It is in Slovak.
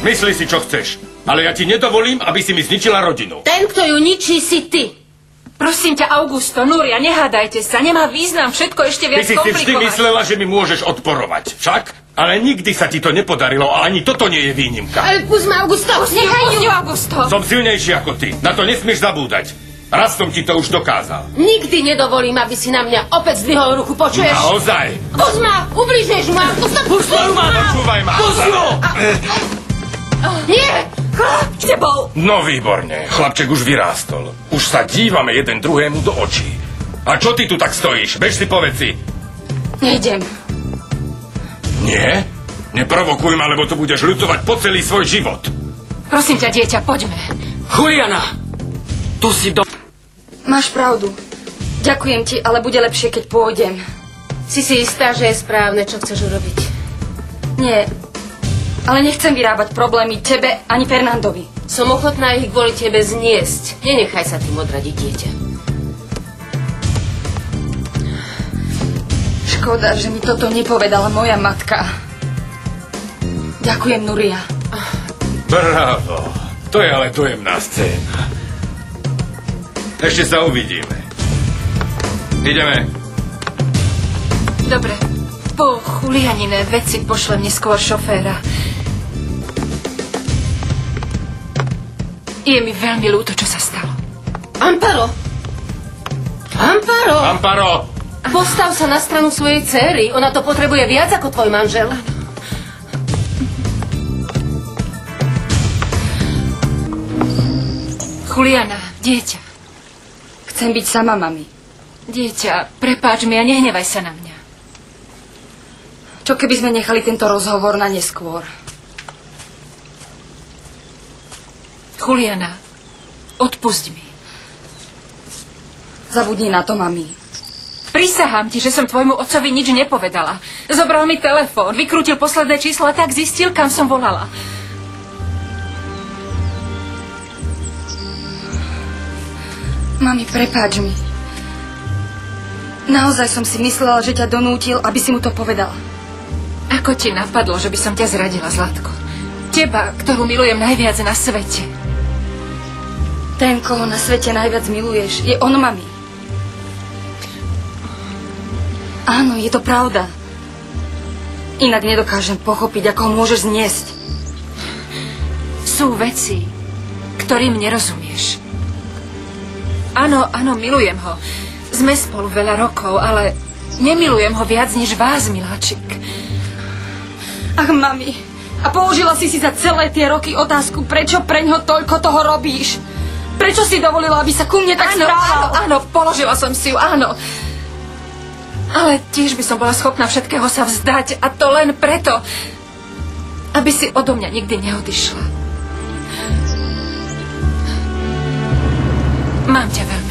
Myslí si, čo chceš. Ale ja ti nedovolím, aby si mi zničila rodinu. Ten, kto ju ničí, si ty. Prosím ťa, Augusto, Núria, nehádajte sa. Nemá význam všetko ešte viac komplikovať. Ty si vždy myslela, že mi môžeš odporovať. Však? Ale nikdy sa ti to nepodarilo a ani toto nie je výnimka. Ale pusť ma, Augusto. Nechaj ju, Augusto. Som silnejší ako ty. Na to nesmieš zabúdať. Raz som ti to už dokázal. Nikdy nedovolím, aby si na mňa opäť zdvihol ruku, počuješ? Naozaj? Pusť ma, ubližuješ mu, Augusto. Pusť ma, počúvaj ma. Pusť ho! Nie! Kde bol? No výborne, chlapček už vyrástol. Už sa dívame jeden druhému do očí. A čo ty tu tak stojíš? Bež si povedz si. Nejdem. Nie? Neprovokuj ma, lebo to budeš ľutovať po celý svoj život. Prosím ťa, dieťa, poďme. Juliana! Tu si do... Máš pravdu. Ďakujem ti, ale bude lepšie, keď pôjdem. Si istá, že je správne, čo chceš urobiť? Nie, ale nechcem vyrábať problémy tebe ani Fernandovi. Som ochotná ich kvôli tebe zniesť. Nenechaj sa tým odradiť, dieťa. Škoda, že mi toto nepovedala moja matka. Ďakujem, Núria. Bravo. To je ale dojemná scéna. Ešte sa uvidíme. Ideme. Dobre. Po Julianine veci pošlem neskôr šoféra. Je mi veľmi ľúto, čo sa stalo. Amparo! Amparo! Amparo! Postav sa na stranu svojej dcéry. Ona to potrebuje viac ako tvoj manžel. Juliana, dieťa. Chcem byť sama, mami. Dieťa, prepáč mi a nehnevaj sa na mňa. Čo keby sme nechali tento rozhovor na neskôr? Juliana, odpusť mi. Zabudni na to, mami. Prisahám ti, že som tvojmu otcovi nič nepovedala. Zobral mi telefón, vykrútil posledné číslo a tak zistil, kam som volala. Mami, prepáč mi. Naozaj som si myslela, že ťa donútil, aby si mu to povedala. Ako ti napadlo, že by som ťa zradila, Zlatko? Teba, ktorú milujem najviac na svete. Ten, koho na svete najviac miluješ, je on, mami. Áno, je to pravda. Inak nedokážem pochopiť, ako ho môžeš zniesť. Sú veci, ktorým nerozumieš. Áno, milujem ho. Sme spolu veľa rokov, ale nemilujem ho viac než vás, miláčik. Ach, mami, a položila si za celé tie roky otázku, prečo preňho toľko toho robíš? Prečo si dovolila, aby sa ku mne tak správal? Áno, položila som si ju, áno. Ale tiež by som bola schopná všetkého sa vzdať, a to len preto, aby si odo mňa nikdy neodišla. Mám ťa veľmi